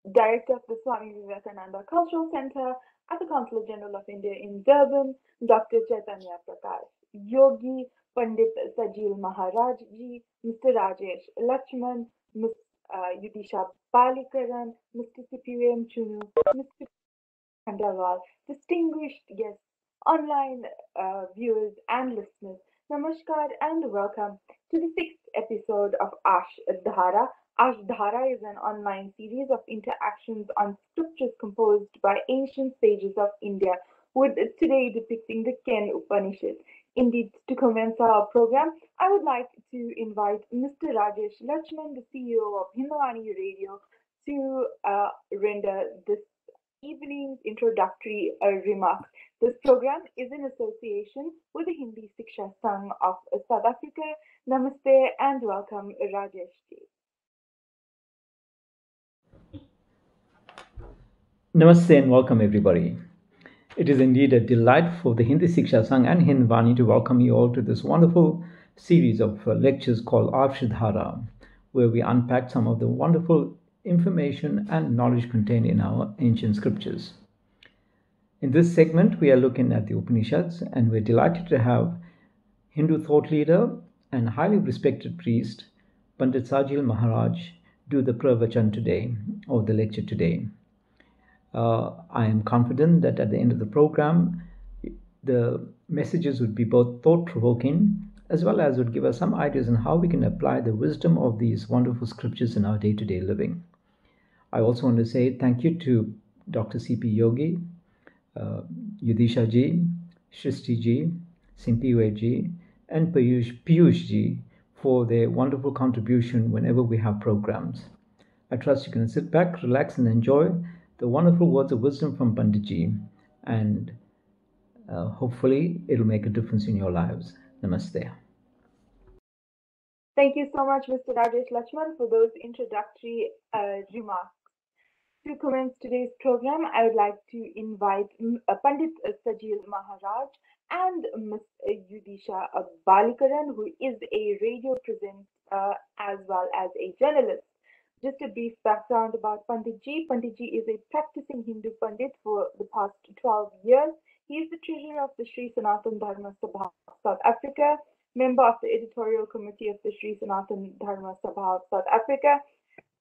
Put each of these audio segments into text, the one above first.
Director of the Swami Vivekananda Cultural Center at the Consulate General of India in Durban, Dr. Chaitanya Prakash, Yogi Pandit Sajeel Maharaj ji, Mr. Rajesh Lakshman, Ms. Yudisha Balikaran, Mr. CPM Chunu, Mr. Khandawal, distinguished guests, online viewers and listeners, Namaskar and welcome to the sixth episode of Aarshdhara. Aarshdhara is an online series of interactions on scriptures composed by ancient sages of India, with today depicting the Ken Upanishad. Indeed, to commence our program, I would like to invite Mr. Rajesh Lakshman, the CEO of Hindwani Radio, to render this evening's introductory remarks. This program is in association with the Hindi Siksha Sangh of South Africa. Namaste and welcome, Rajesh ji. Namaste and welcome everybody. It is indeed a delight for the Hindi Siksha Sangh and Hindwani to welcome you all to this wonderful series of lectures called Aarshdhara, where we unpack some of the wonderful information and knowledge contained in our ancient scriptures. In this segment, we are looking at the Upanishads, and we're delighted to have Hindu thought leader and highly respected priest Pandit Sajeel Maharaj do the pravachan today, or the lecture today. I am confident that at the end of the program, the messages would be both thought-provoking as well as would give us some ideas on how we can apply the wisdom of these wonderful scriptures in our day-to-day living. I also want to say thank you to Dr. C.P. Yogi, Yudisha ji, Shristi ji, Simpiwe ji, and Piyush ji for their wonderful contribution whenever we have programs. I trust you can sit back, relax, and enjoy the wonderful words of wisdom from Pandiji, and hopefully it'll make a difference in your lives. Namaste. Thank you so much, Mr. Rajesh Lakshman, for those introductory remarks. To commence today's program, I would like to invite Pandit Sajeel Maharaj and Ms. Yudisha Balikaran, who is a radio presenter as well as a journalist. Just a brief background about Pandiji. Pandiji is a practicing Hindu Pandit for the past 12 years. He is the treasurer of the Sri Sanatan Dharma Sabha of South Africa, member of the editorial committee of the Sri Sanatan Dharma Sabha of South Africa,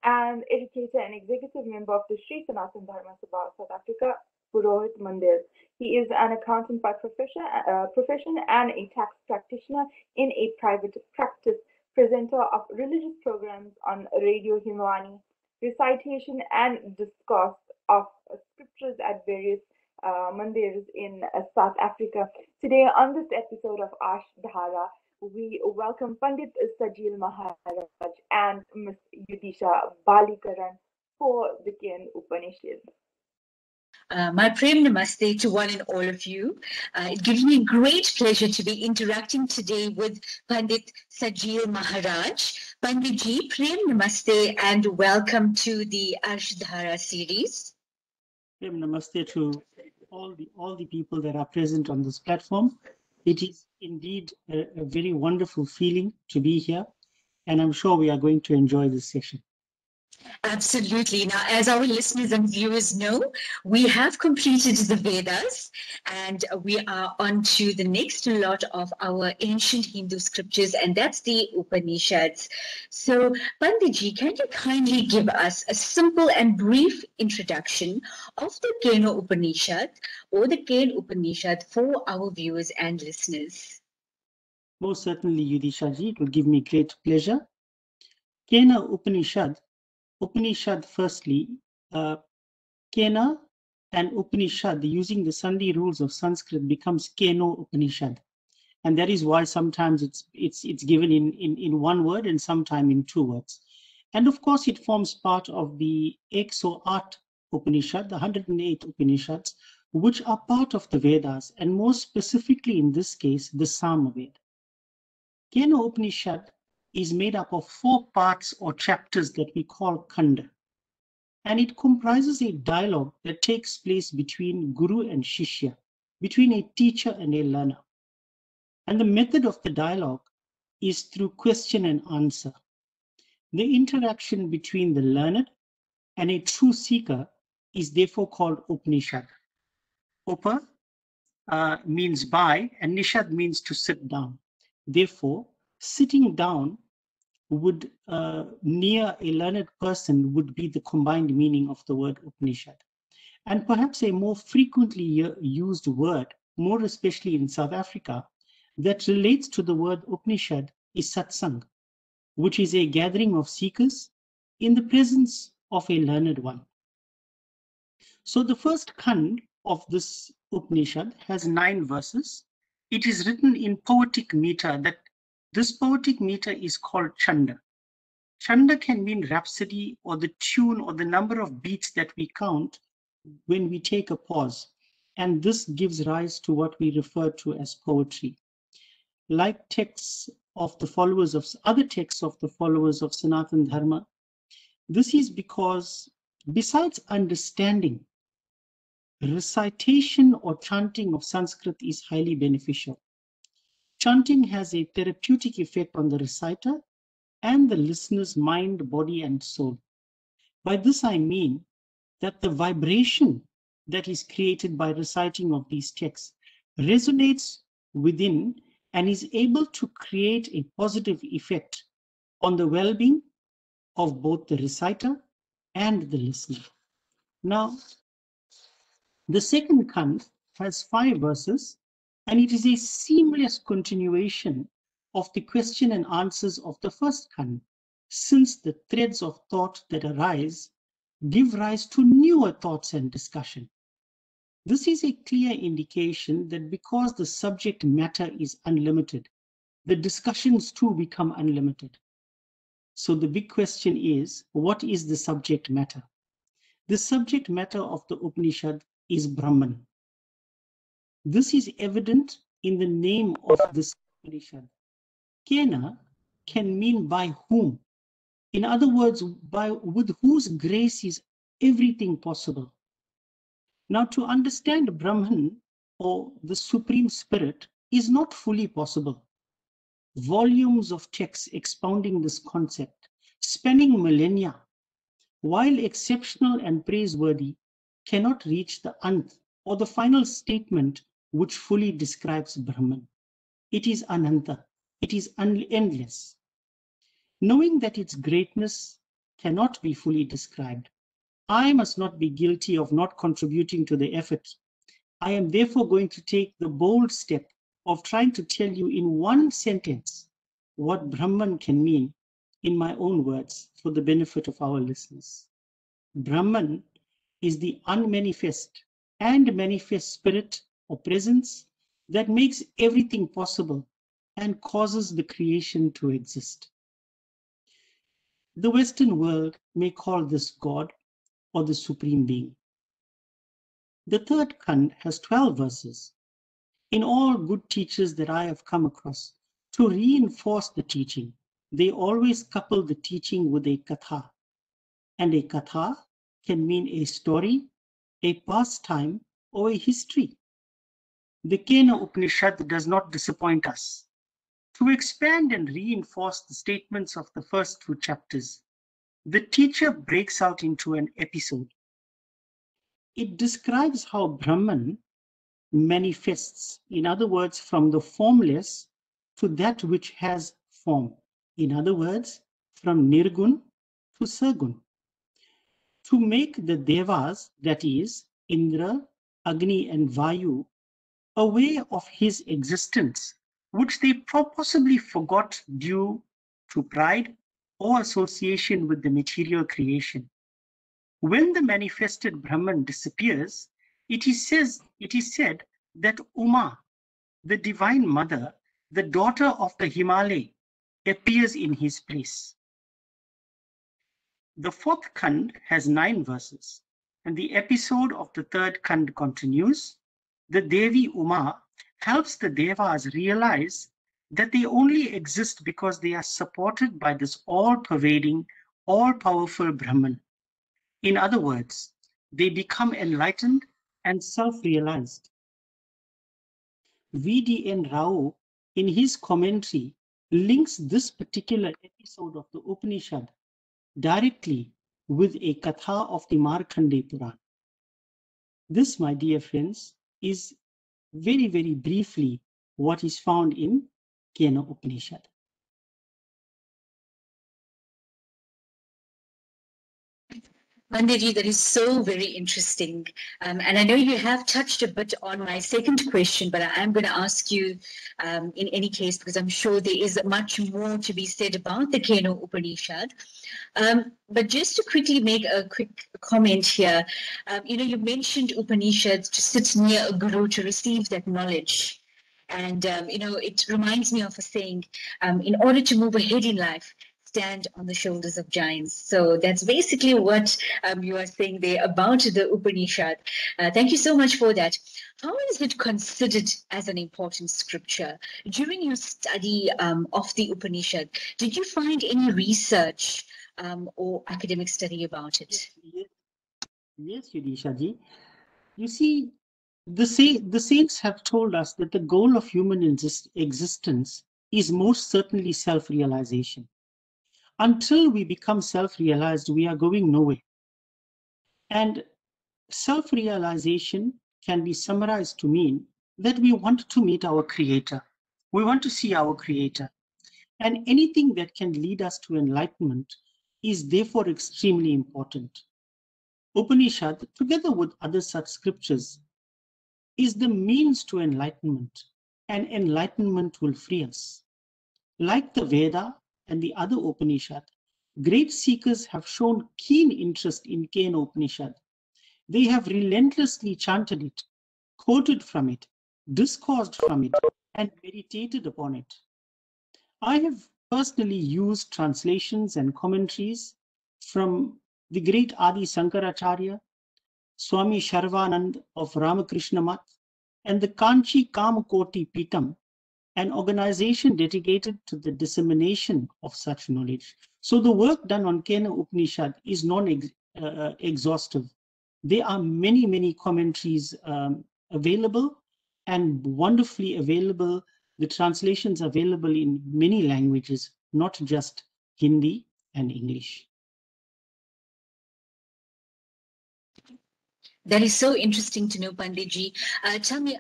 and educator and executive member of the Sri Sanatan Dharma Sabha of South Africa, Purohit Mandir. He is an accountant by profession and a tax practitioner in a private practice, presenter of religious programs on Radio Hindwani, recitation and discourse of scriptures at various mandirs in South Africa. Today, on this episode of Aarshdhara, we welcome Pandit Sajeel Maharaj and Ms. Yudisha Balikaran for the Kena Upanishad. My Prem Namaste to one and all of you. It gives me great pleasure to be interacting today with Pandit Sajeel Maharaj. Pandiji, Prem Namaste and welcome to the Aarshdhara series. Prem Namaste to all the people that are present on this platform. It is indeed a very wonderful feeling to be here, and I'm sure we are going to enjoy this session. Absolutely. Now, as our listeners and viewers know, we have completed the Vedas and we are on to the next lot of our ancient Hindu scriptures, and that's the Upanishads. So, Pandiji, can you kindly give us a simple and brief introduction of the Kena Upanishad or the Kena Upanishad for our viewers and listeners? Most certainly, Yudisha ji, it will give me great pleasure. Kena Upanishad firstly, Kena and Upanishad, using the Sandhi rules of Sanskrit, becomes Keno Upanishad. And that is why sometimes it's given in one word and sometimes in two words. And of course, it forms part of the 108 Upanishad, the 108 Upanishads, which are part of the Vedas, and more specifically in this case, the Samaveda. Kena Upanishad is made up of 4 parts or chapters that we call Khanda. And it comprises a dialogue that takes place between Guru and Shishya, between a teacher and a learner. And the method of the dialogue is through question and answer. The interaction between the learned and a true seeker is therefore called Upanishad. Upa means by, and Nishad means to sit down. Therefore, sitting down would near a learned person would be the combined meaning of the word Upanishad. And perhaps a more frequently used word, more especially in South Africa, that relates to the word Upanishad is satsang, which is a gathering of seekers in the presence of a learned one. So the first khand of this Upanishad has 9 verses. It is written in poetic meter. That this poetic meter is called chanda. Chanda can mean rhapsody or the tune or the number of beats that we count when we take a pause. And this gives rise to what we refer to as poetry. Like texts of the followers of other texts of the followers of Sanatan Dharma, this is because besides understanding, recitation or chanting of Sanskrit is highly beneficial. Chanting has a therapeutic effect on the reciter and the listener's mind, body, and soul. By this I mean that the vibration that is created by reciting of these texts resonates within and is able to create a positive effect on the well-being of both the reciter and the listener. Now, the second khand has 5 verses, and it is a seamless continuation of the question and answers of the first khand, since the threads of thought that arise give rise to newer thoughts and discussion. This is a clear indication that because the subject matter is unlimited, the discussions too become unlimited. So the big question is, what is the subject matter? The subject matter of the Upanishad is Brahman. This is evident in the name of this Upanishad. Kena can mean by whom. In other words, with whose grace is everything possible. Now, to understand Brahman or the Supreme Spirit is not fully possible. Volumes of texts expounding this concept, spanning millennia, while exceptional and praiseworthy, cannot reach the nth or the final statement which fully describes Brahman. It is ananta, it is endless. Knowing that its greatness cannot be fully described, I must not be guilty of not contributing to the effort. I am therefore going to take the bold step of trying to tell you in one sentence what Brahman can mean in my own words for the benefit of our listeners. Brahman is the unmanifest and manifest spirit or presence that makes everything possible and causes the creation to exist. The Western world may call this God or the Supreme Being. The third khand has 12 verses. In all good teachers that I have come across, to reinforce the teaching, they always couple the teaching with a katha. And a katha can mean a story, a pastime, or a history. The Kena Upanishad does not disappoint us. To expand and reinforce the statements of the first 2 chapters, the teacher breaks out into an episode. It describes how Brahman manifests, in other words, from the formless to that which has form. In other words, from Nirgun to Sagun. To make the Devas, that is, Indra, Agni, and Vayu, aware of his existence, which they possibly forgot due to pride or association with the material creation. When the manifested Brahman disappears, it is said that Uma, the divine mother, the daughter of the Himalaya, appears in his place. The fourth khand has 9 verses, and the episode of the third khand continues. The Devi Uma helps the Devas realize that they only exist because they are supported by this all-pervading, all-powerful Brahman. In other words, they become enlightened and self-realized. V.D.N. Rao, in his commentary, links this particular episode of the Upanishad directly with a Katha of the Markandeya Puran. This, my dear friends, is very, very briefly what is found in Kena Upanishad. Pandiji, that is so very interesting. And I know you have touched a bit on my second question, but I am going to ask you in any case, because I'm sure there is much more to be said about the Kena Upanishad. But just to quickly make a quick comment here, you mentioned Upanishads to sit near a guru to receive that knowledge. And, it reminds me of a saying, in order to move ahead in life, stand on the shoulders of giants. So that's basically what you are saying there about the Upanishad. Thank you so much for that. How is it considered as an important scripture? During your study of the Upanishad, did you find any research or academic study about it? Yes, Yudhishaji. You see, the saints have told us that the goal of human existence is most certainly self-realization. Until we become self-realized, we are going nowhere. And self-realization can be summarized to mean that we want to meet our Creator. We want to see our Creator. And anything that can lead us to enlightenment is therefore extremely important. Upanishad, together with other such scriptures, is the means to enlightenment, and enlightenment will free us. Like the Veda and the other Upanishad, great seekers have shown keen interest in Kena Upanishad. They have relentlessly chanted it, quoted from it, discoursed from it, and meditated upon it. I have personally used translations and commentaries from the great Adi Sankaracharya, Swami Sharvanand of Ramakrishna Math, and the Kanchi Kamakoti Pitam, an organization dedicated to the dissemination of such knowledge. So the work done on Kena Upanishad is non-exhaustive. There are many, many commentaries available and wonderfully available. The translations available in many languages, not just Hindi and English. That is so interesting to know, Pandiji. Tell me,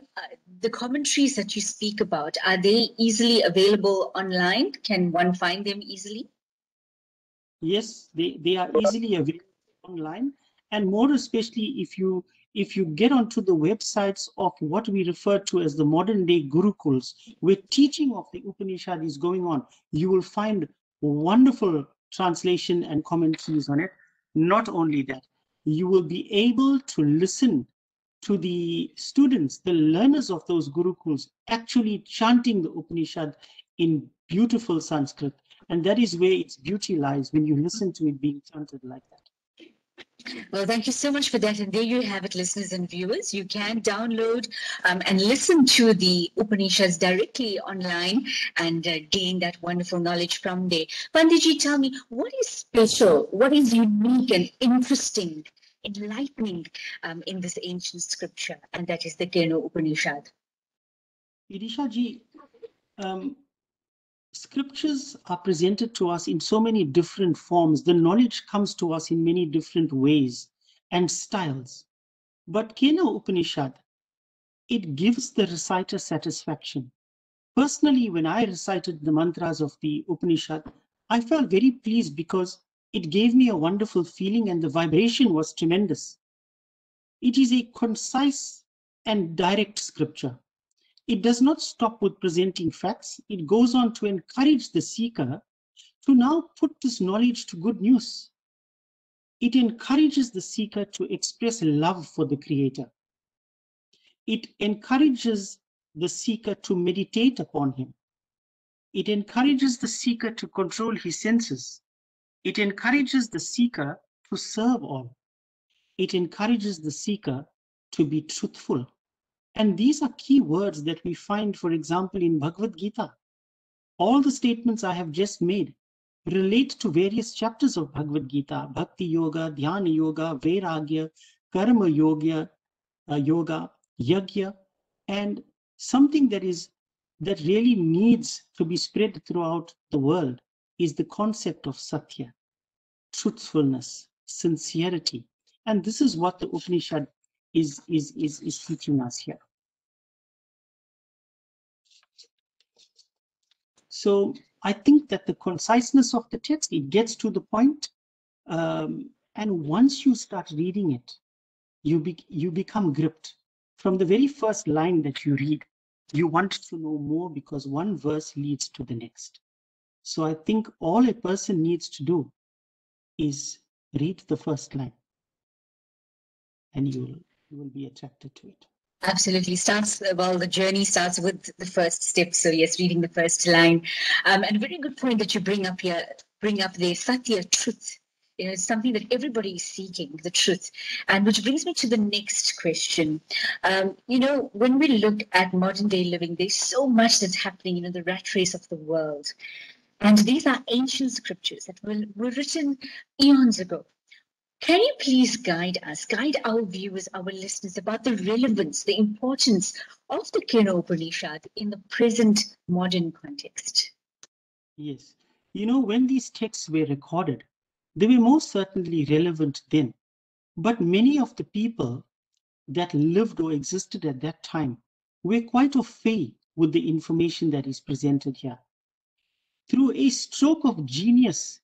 the commentaries that you speak about, are they easily available online? Can one find them easily? Yes, they are easily available online, and more especially if you get onto the websites of what we refer to as the modern day gurukuls, where teaching of the Upanishad is going on, you will find wonderful translation and commentaries on it. Not only that, you will be able to listen to the students, the learners of those gurukuls, actually chanting the Upanishad in beautiful Sanskrit. And that is where its beauty lies, when you listen to it being chanted like that. Well, thank you so much for that. And there you have it, listeners and viewers. You can download and listen to the Upanishads directly online and gain that wonderful knowledge from there. Pandiji, tell me, what is special, what is unique and interesting, enlightening in this ancient scripture, and that is the Kena Upanishad? Idisha-ji, scriptures are presented to us in so many different forms. The knowledge comes to us in many different ways and styles. But Kena Upanishad, it gives the reciter satisfaction. Personally, when I recited the mantras of the Upanishad, I felt very pleased because it gave me a wonderful feeling and the vibration was tremendous. It is a concise and direct scripture. It does not stop with presenting facts. It goes on to encourage the seeker to now put this knowledge to good use. It encourages the seeker to express love for the Creator. It encourages the seeker to meditate upon Him. It encourages the seeker to control his senses. It encourages the seeker to serve all. It encourages the seeker to be truthful. And these are key words that we find, for example, in Bhagavad Gita. All the statements I have just made relate to various chapters of Bhagavad Gita: Bhakti Yoga, Dhyana Yoga, Vairagya, Karma Yoga, Yajna, and something that really needs to be spread throughout the world is the concept of Satya, truthfulness, sincerity. And this is what the Upanishad is teaching us here. So I think that the conciseness of the text, it gets to the point. And once you start reading it, you become gripped. From the very first line that you read, you want to know more because one verse leads to the next. So I think all a person needs to do is read the first line, and you will be attracted to it. Absolutely. The journey starts with the first step. So yes, reading the first line. And a very good point that you bring up there, Satya, truth. It's something that everybody is seeking, the truth. And which brings me to the next question. When we look at modern day living, there's so much that's happening, the rat race of the world. And these are ancient scriptures that were written eons ago. Can you please guide our viewers, our listeners about the relevance, the importance of the Kena Upanishad in the present modern context? Yes. When these texts were recorded, they were most certainly relevant then. But many of the people that lived or existed at that time were quite au fait with the information that is presented here. Through a stroke of genius,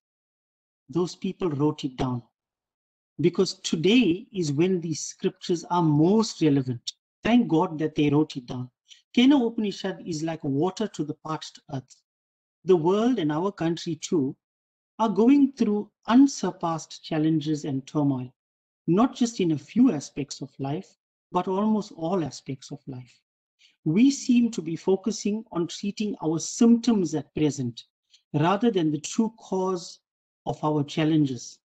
those people wrote it down. Because today is when these scriptures are most relevant. Thank God that they wrote it down. Kena Upanishad is like water to the parched earth. The world and our country too are going through unsurpassed challenges and turmoil, not just in a few aspects of life, but almost all aspects of life. We seem to be focusing on treating our symptoms at present, rather than the true cause of our challenges.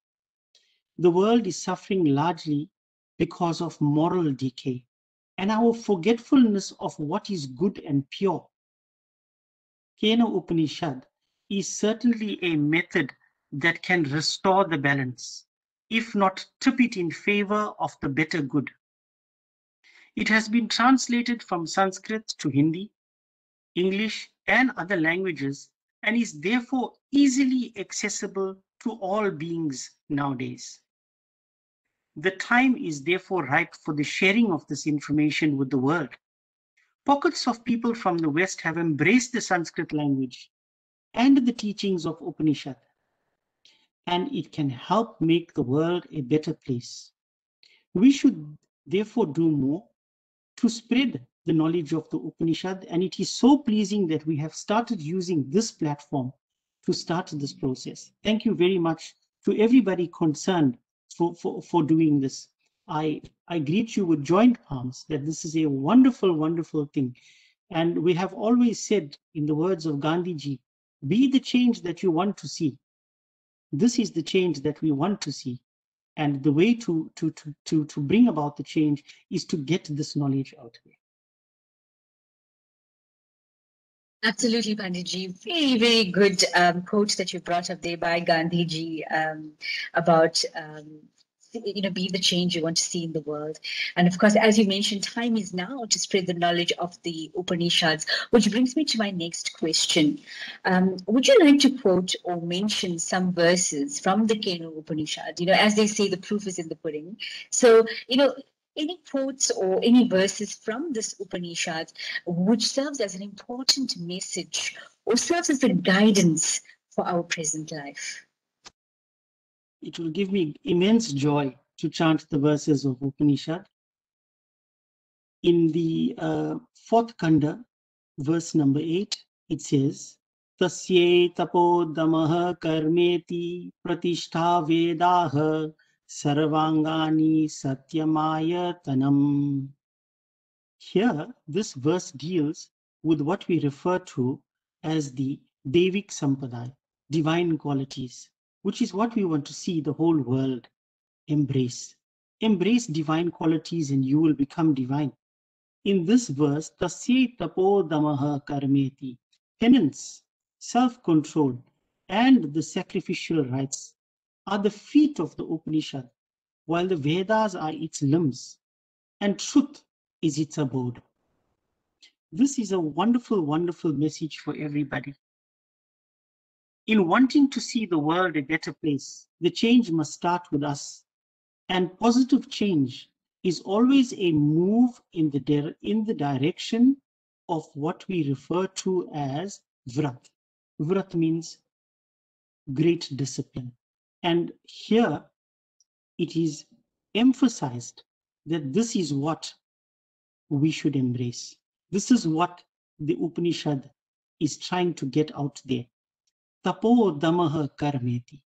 The world is suffering largely because of moral decay and our forgetfulness of what is good and pure. Kena Upanishad is certainly a method that can restore the balance, if not tip it in favor of the better good. It has been translated from Sanskrit to Hindi, English, and other languages, and is therefore easily accessible to all beings nowadays. The time is therefore ripe for the sharing of this information with the world. Pockets of people from the West have embraced the Sanskrit language and the teachings of Upanishad, and it can help make the world a better place. We should therefore do more to spread the knowledge of the Upanishad, and it is so pleasing that we have started using this platform to start this process. Thank you very much to everybody concerned for doing this. I greet you with joint arms that this is a wonderful, wonderful thing. And we have always said, in the words of Gandhiji, be the change that you want to see. This is the change that we want to see. And the way to bring about the change is to get this knowledge out there. Absolutely, Pandiji. Very, very good quote that you brought up there by Gandhiji about be the change you want to see in the world. And of course, as you mentioned, time is now to spread the knowledge of the Upanishads, which brings me to my next question. Would you like to quote or mention some verses from the Kena Upanishad? As they say, the proof is in the pudding. So, any quotes or any verses from this Upanishad which serves as an important message or serves as a guidance for our present life? It will give me immense joy to chant the verses of Upanishad. In the fourth kanda, verse number 8, it says, Tasye tapodamaha karmeti pratishtha vedaha sarvangani satyamaya tanam. Here, this verse deals with what we refer to as the Devik Sampadaya, divine qualities, which is what we want to see the whole world embrace. Embrace divine qualities and you will become divine. In this verse, tasye tapodamaha karmeti, penance, self-control, and the sacrificial rites are the feet of the Upanishad, while the Vedas are its limbs, and truth is its abode. This is a wonderful, wonderful message for everybody. In wanting to see the world a better place, the change must start with us. And positive change is always a move in the direction of what we refer to as vrat. Vrat means great discipline. And here it is emphasized that this is what we should embrace. This is what the Upanishad is trying to get out there. Tapo damaha karmeti.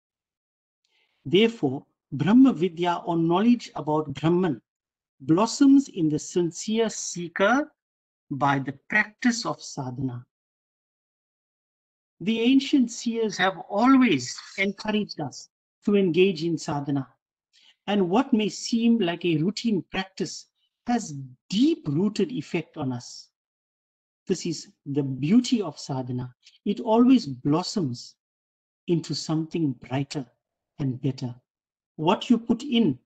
Therefore, Brahma Vidya, or knowledge about Brahman, blossoms in the sincere seeker by the practice of sadhana. The ancient seers have always encouraged us to engage in sadhana. And what may seem like a routine practice has deep-rooted effect on us. This is the beauty of sadhana. It always blossoms into something brighter and better. What you put in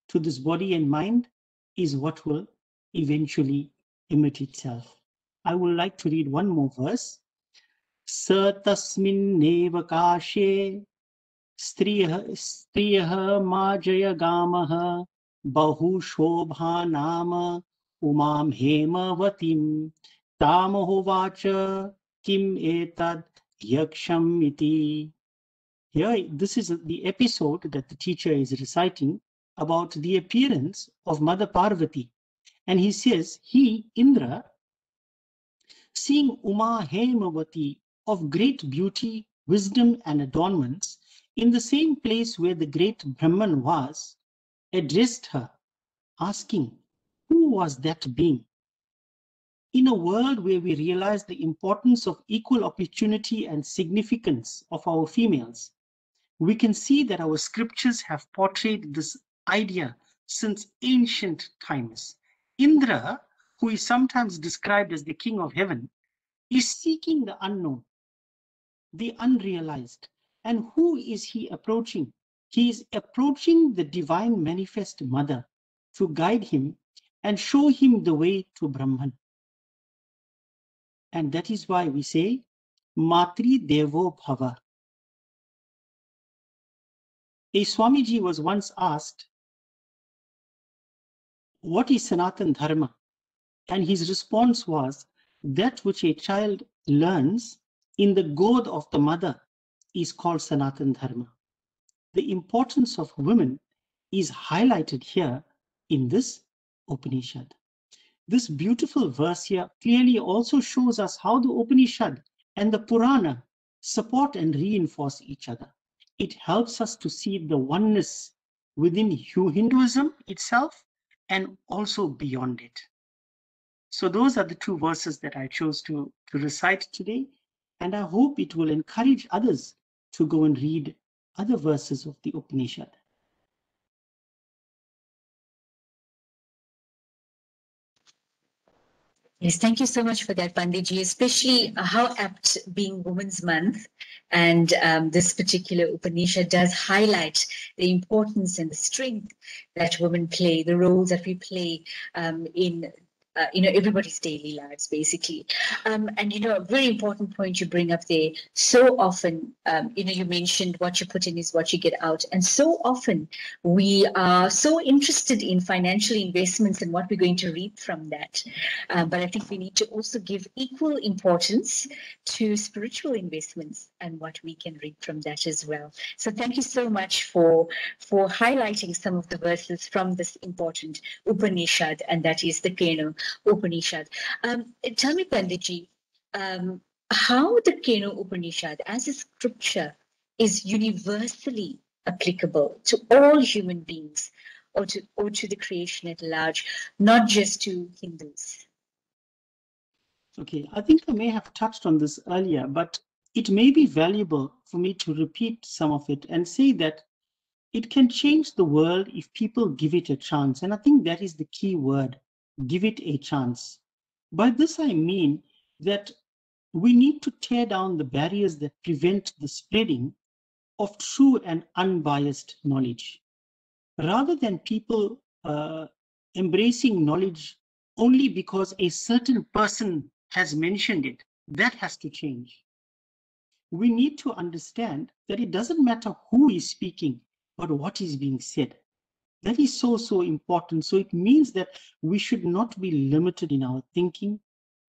to this body and mind is what will eventually emit itself. I would like to read one more verse. Sa tasmin neva kashe striyah majaya gamaha bahu shobha nama umam hemavatim tamahovacha kim etad yaksham iti. Here, this is the episode that the teacher is reciting about the appearance of Mother Parvati. And he says, he, Indra, seeing Uma Hemavati of great beauty, wisdom, and adornments, in the same place where the great Brahman was, addressed her, asking, who was that being? In a world where we realize the importance of equal opportunity and significance of our females, we can see that our scriptures have portrayed this idea since ancient times. Indra, who is sometimes described as the king of heaven, is seeking the unknown, the unrealized. And who is he approaching? He is approaching the divine manifest mother to guide him and show him the way to Brahman. And that is why we say, Matri Devo Bhava. A Swamiji was once asked, what is Sanatan Dharma? And his response was, that which a child learns in the goad of the mother is called Sanatan Dharma. The importance of women is highlighted here in this Upanishad. This beautiful verse here clearly also shows us how the Upanishad and the Purana support and reinforce each other. It helps us to see the oneness within Hinduism itself and also beyond it. So those are the two verses that I chose to recite today, and I hope it will encourage others to go and read other verses of the Upanishad. Yes, thank you so much for that, Pandiji, especially how apt being Women's Month and this particular Upanishad does highlight the importance and the strength that women play, the roles that we play in everybody's daily lives, basically. And, a very important point you bring up there. So often, you mentioned what you put in is what you get out. And so often we are so interested in financial investments and what we're going to reap from that. But I think we need to also give equal importance to spiritual investments and what we can reap from that as well. So thank you so much for highlighting some of the verses from this important Upanishad, and that is the Kena Upanishad. Tell me, Pandiji, how the Kena Upanishad as a scripture is universally applicable to all human beings or to the creation at large, not just to Hindus. Okay, I think I may have touched on this earlier, but it may be valuable for me to repeat some of it and say that it can change the world if people give it a chance. And I think that is the key word, give it a chance. By this, I mean that we need to tear down the barriers that prevent the spreading of true and unbiased knowledge. Rather than people embracing knowledge only because a certain person has mentioned it, that has to change. we need to understand that it doesn't matter who is speaking, but what is being said. That is so, so important. So it means that we should not be limited in our thinking.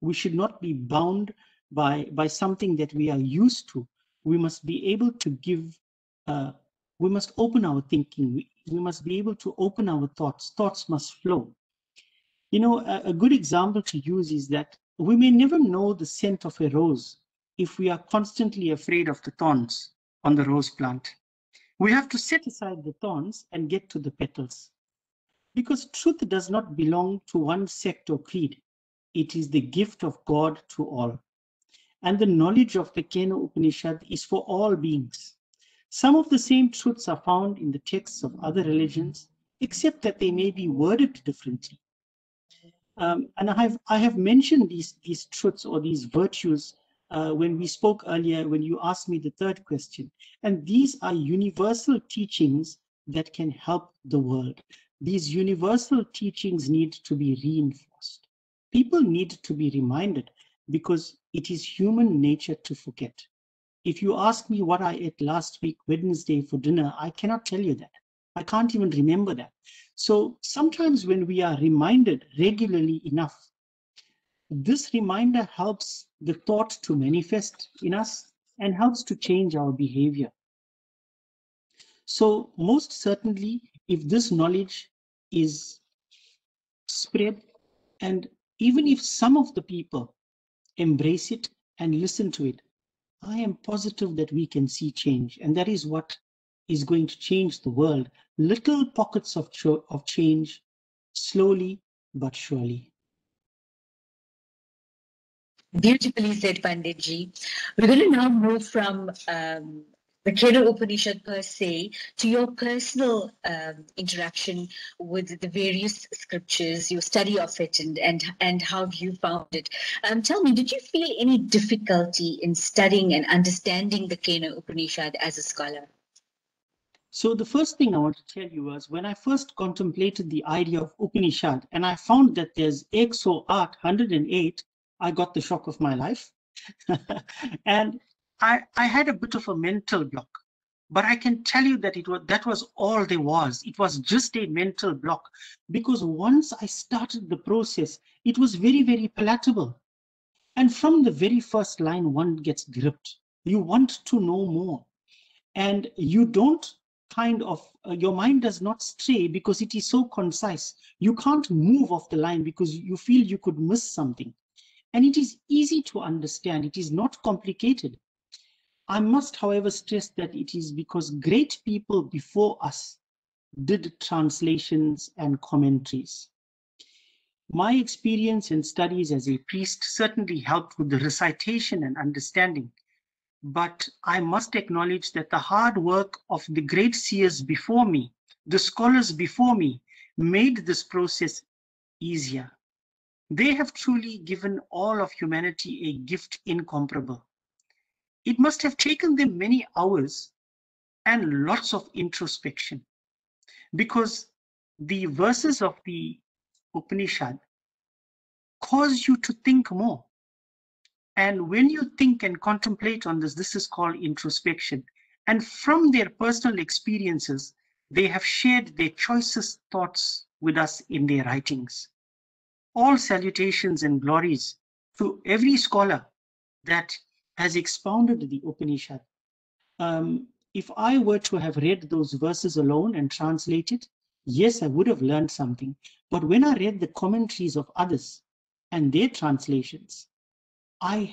We should not be bound by something that we are used to. We must be able to give, we must open our thinking. We must be able to open our thoughts. Thoughts must flow. You know, a good example to use is that we may never know the scent of a rose if we are constantly afraid of the thorns on the rose plant. We have to set aside the thorns and get to the petals. Because truth does not belong to one sect or creed. It is the gift of God to all. And the knowledge of the Kena Upanishad is for all beings. Some of the same truths are found in the texts of other religions, except that they may be worded differently. And I have mentioned these truths or these virtues when we spoke earlier, when you asked me the third question. And these are universal teachings that can help the world. These universal teachings need to be reinforced. People need to be reminded because it is human nature to forget. If you ask me what I ate last week, Wednesday, for dinner, I cannot tell you that. I can't even remember that. So sometimes when we are reminded regularly enough, this reminder helps the thought to manifest in us and helps to change our behavior. So most certainly, if this knowledge is spread, and even if some of the people embrace it and listen to it, I am positive that we can see change. And that is what is going to change the world. Little pockets of change, slowly but surely. Beautifully said, Pandiji. We're going to now move from the Kena Upanishad per se to your personal interaction with the various scriptures, your study of it, and how you found it. Tell me, did you feel any difficulty in studying and understanding the Kena Upanishad as a scholar? So the first thing I want to tell you was when I first contemplated the idea of Upanishad and I found that there's 108, I got the shock of my life. And I had a bit of a mental block. But I can tell you that that was all there was. It was just a mental block. Because once I started the process, it was very, very palatable. And from the very first line, one gets gripped. You want to know more. And you don't your mind does not stray because it is so concise. You can't move off the line because you feel you could miss something. And it is easy to understand. It is not complicated. I must, however, stress that it is because great people before us did translations and commentaries. My experience and studies as a priest certainly helped with the recitation and understanding. But I must acknowledge that the hard work of the great seers before me, the scholars before me, made this process easier. They have truly given all of humanity a gift incomparable. It must have taken them many hours and lots of introspection because the verses of the Upanishad cause you to think more. And when you think and contemplate on this, this is called introspection. And from their personal experiences, they have shared their choicest thoughts with us in their writings. All salutations and glories to every scholar that has expounded the Upanishad. If I were to have read those verses alone and translated, yes, I would have learned something. But when I read the commentaries of others and their translations, I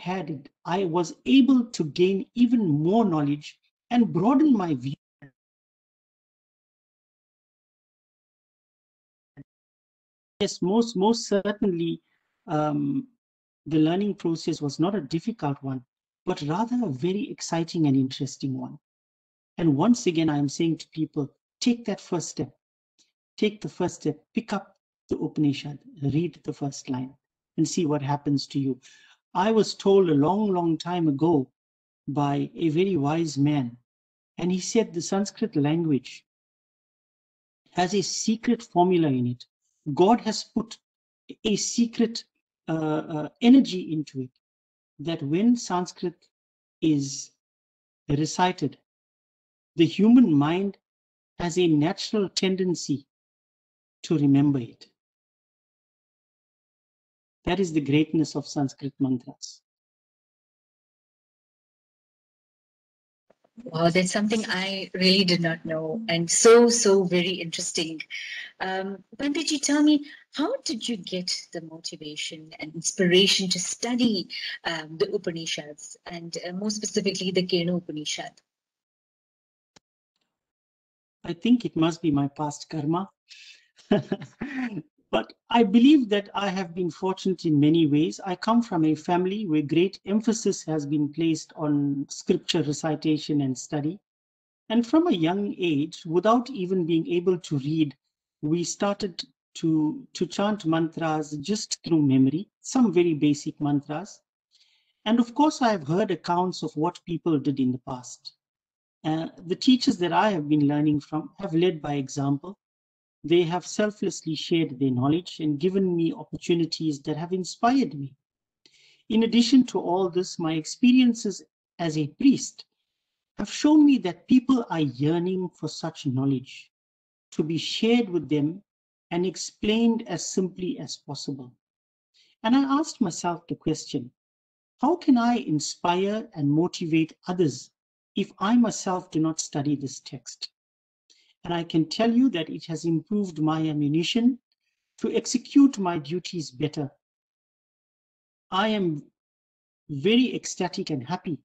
was able to gain even more knowledge and broaden my view. Yes, most certainly, the learning process was not a difficult one, but rather a very exciting and interesting one. And once again, I am saying to people, take that first step. Take the first step, pick up the Upanishad, read the first line, and see what happens to you. I was told a long, long time ago by a very wise man, and he said the Sanskrit language has a secret formula in it. God has put a secret energy into it, that when Sanskrit is recited, the human mind has a natural tendency to remember it. That is the greatness of Sanskrit mantras. Wow, that's something I really did not know, and so very interesting. Pandiji, tell me, how did you get the motivation and inspiration to study the Upanishads, and more specifically the Kena Upanishad? I think it must be my past karma. But I believe that I have been fortunate in many ways. I come from a family where great emphasis has been placed on scripture recitation and study. And from a young age, without even being able to read, we started to chant mantras just through memory, some very basic mantras. And of course, I have heard accounts of what people did in the past. The teachers that I have been learning from have led by example. They have selflessly shared their knowledge and given me opportunities that have inspired me. In addition to all this, my experiences as a priest have shown me that people are yearning for such knowledge to be shared with them and explained as simply as possible. And I asked myself the question, how can I inspire and motivate others if I myself do not study this text? And I can tell you that it has improved my ammunition to execute my duties better. I am very ecstatic and happy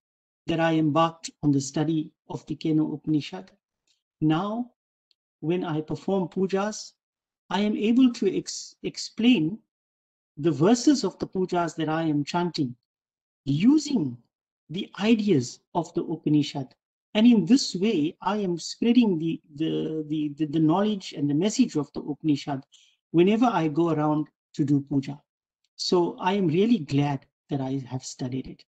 that I embarked on the study of the Kena Upanishad. Now, when I perform pujas, I am able to explain the verses of the pujas that I am chanting using the ideas of the Upanishad. And in this way, I am spreading the knowledge and the message of the Upanishad whenever I go around to do puja. So I am really glad that I have studied it.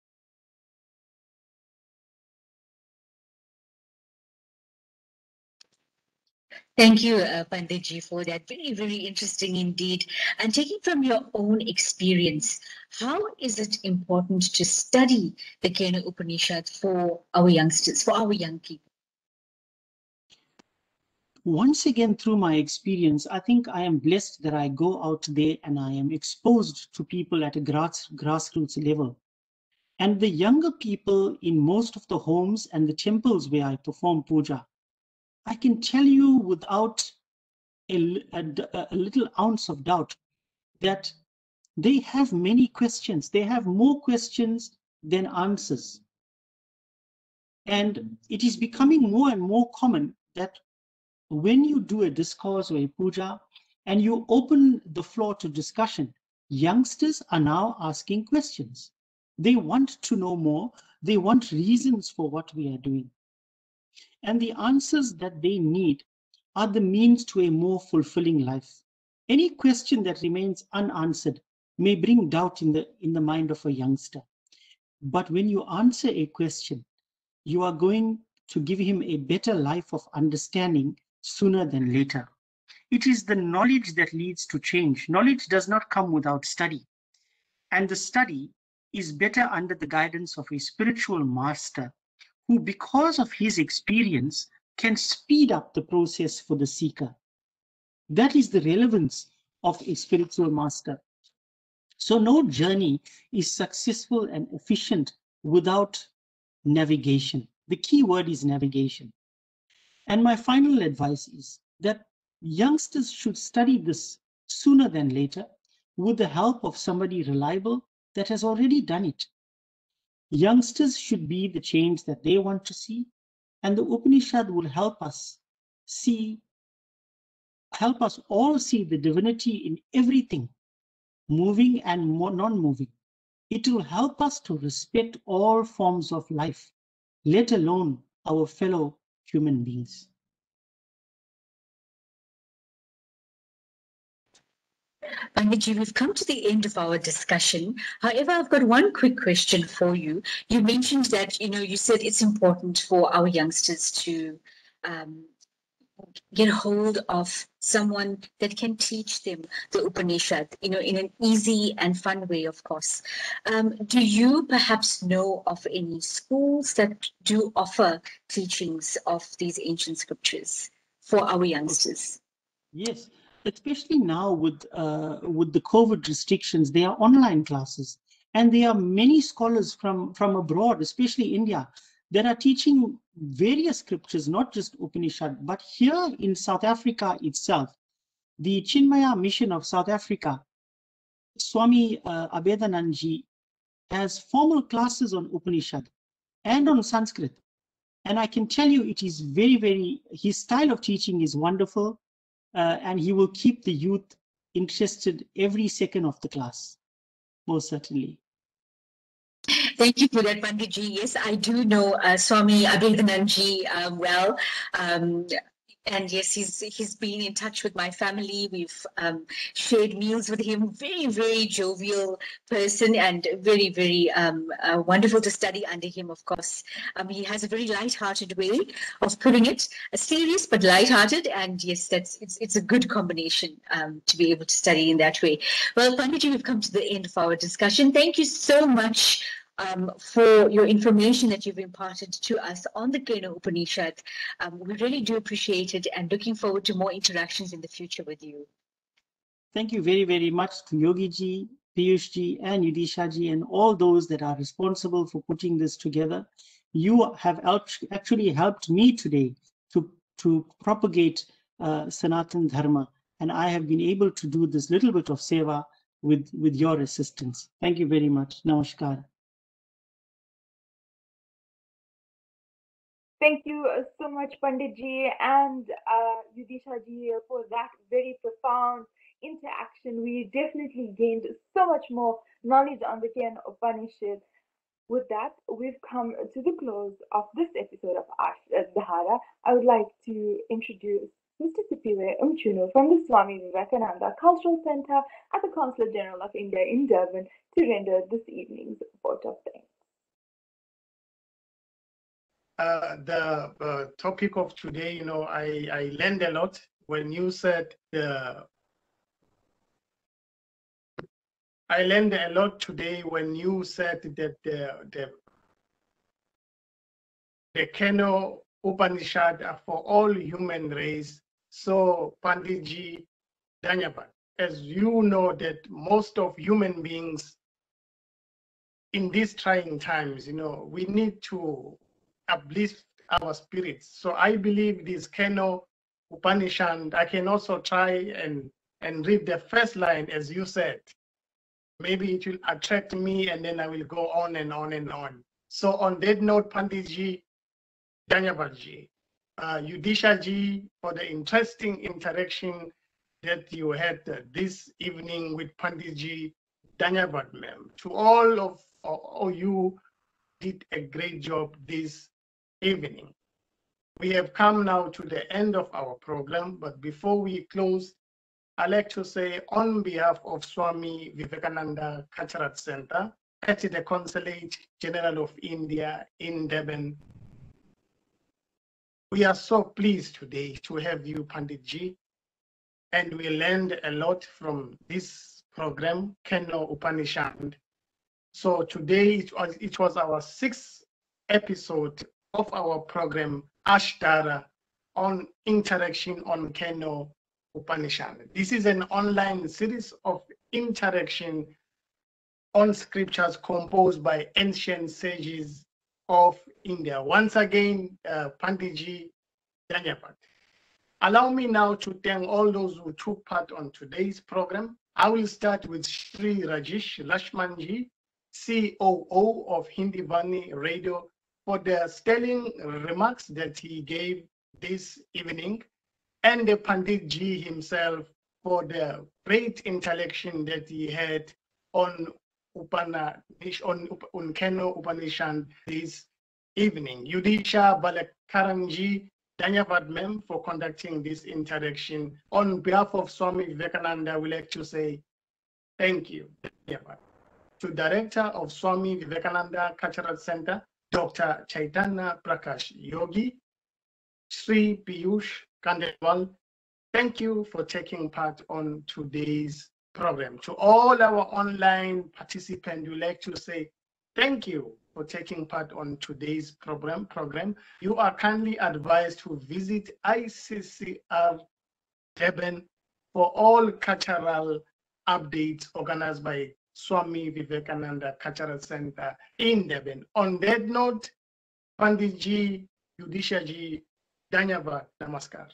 Thank you, Pandiji, for that. Very interesting indeed. And taking from your own experience, how is it important to study the Kena Upanishad for our youngsters, for our young people? Once again, through my experience, I think I am blessed that I go out there and I am exposed to people at a grassroots level. And the younger people in most of the homes and the temples where I perform puja, I can tell you without a little ounce of doubt that they have many questions. They have more questions than answers. And it is becoming more and more common that when you do a discourse or a puja and you open the floor to discussion, youngsters are now asking questions. They want to know more. They want reasons for what we are doing. And the answers that they need are the means to a more fulfilling life. Any question that remains unanswered may bring doubt in the mind of a youngster. But when you answer a question, you are going to give him a better life of understanding sooner than later. It is the knowledge that leads to change. Knowledge does not come without study. And the study is better under the guidance of a spiritual master who, because of his experience, can speed up the process for the seeker. That is the relevance of a spiritual master. So no journey is successful and efficient without navigation. The key word is navigation. And my final advice is that youngsters should study this sooner than later with the help of somebody reliable that has already done it. Youngsters should be the change that they want to see, and the Upanishad will help us all see the divinity in everything, moving and non-moving. It will help us to respect all forms of life, let alone our fellow human beings. Pandiji, we've come to the end of our discussion. However, I've got one quick question for you. You mentioned that, you said it's important for our youngsters to get hold of someone that can teach them the Upanishad, in an easy and fun way, of course. Do you perhaps know of any schools that do offer teachings of these ancient scriptures for our youngsters? Yes, especially now with the COVID restrictions, there are online classes, and there are many scholars from abroad, especially India, that are teaching various scriptures, not just Upanishad. But here in South Africa itself, the Chinmaya Mission of South Africa, Swami Abhedanandji, has formal classes on Upanishad and on Sanskrit. And I can tell you, it is very, his style of teaching is wonderful. And he will keep the youth interested every second of the class, most certainly. Thank you for that, Pandiji. Yes, I do know Swami Abhedanandji well. And yes, he's been in touch with my family. We've shared meals with him. Very jovial person, and very wonderful to study under him, of course. He has a very light-hearted way of putting it, serious but light-hearted. And yes, it's a good combination to be able to study in that way. Well, Pandiji, we've come to the end of our discussion. Thank you so much for your information that you've imparted to us on the Kena Upanishad. We really do appreciate it, and looking forward to more interactions in the future with you. Thank you very much to Yogi-ji, Piyush-ji, and Yudhisha-ji, and all those that are responsible for putting this together. You have actually helped me today to propagate Sanatan Dharma, and I have been able to do this little bit of seva with your assistance. Thank you very much. Namaskar. Thank you so much, Pandiji and Yudhisha-ji, for that very profound interaction. We definitely gained so much more knowledge on the Kena Upanishad. With that, we've come to the close of this episode of Aarshdhara. I would like to introduce Mr. Sipiwe Umchuno from the Swami Vivekananda Cultural Center at the Consulate General of India in Durban to render this evening's vote of thanks. The topic of today, I learned a lot when you said I learned a lot today when you said that the Kena Upanishad are for all human race. So Pandiji, Dhanyabad, as you know that most of human beings in these trying times, we need to uplift our spirits. So I believe this Kena Upanishad, I can also try and read the first line as you said. Maybe it will attract me and then I will go on and on and on. So on that note, Pandiji, Dhanyabadji, Yudhisha-ji, for the interesting interaction that you had this evening with Pandiji, Dhanyabad ma'am. To all of you did a great job this evening. We have come now to the end of our program, but before we close, I'd like to say on behalf of Swami Vivekananda Cultural Center at the Consulate General of India in Durban, we are so pleased today to have you, Panditji, and we learned a lot from this program, Kena Upanishad. So today it was our 6th episode of our program, Aarshdhara, on interaction on Kena Upanishad. This is an online series of interaction on scriptures composed by ancient sages of India. Once again, Pandiji, Dhanyabad. Allow me now to thank all those who took part on today's program. I will start with Sri Rajesh Lashmanji, COO of Hindi Vani Radio, for the sterling remarks that he gave this evening, and the Panditji himself for the great interaction that he had on Kena Upanishad this evening. Yudhisha Balakaranji, Dhanyabad ma'am, for conducting this interaction. On behalf of Swami Vivekananda, I would like to say thank you. Dhanyabad. To Director of Swami Vivekananda Cultural Center, Dr. Chaitanya Prakash Yogi, Sri Piyush Kandewal, thank you for taking part on today's program. To all our online participants, we'd like to say thank you for taking part on today's program. You are kindly advised to visit ICCR Durban for all cultural updates organized by Swami Vivekananda Cultural Center in Durban. On that note, Pandiji, Yudhishaji, Dhanyavad, Namaskar.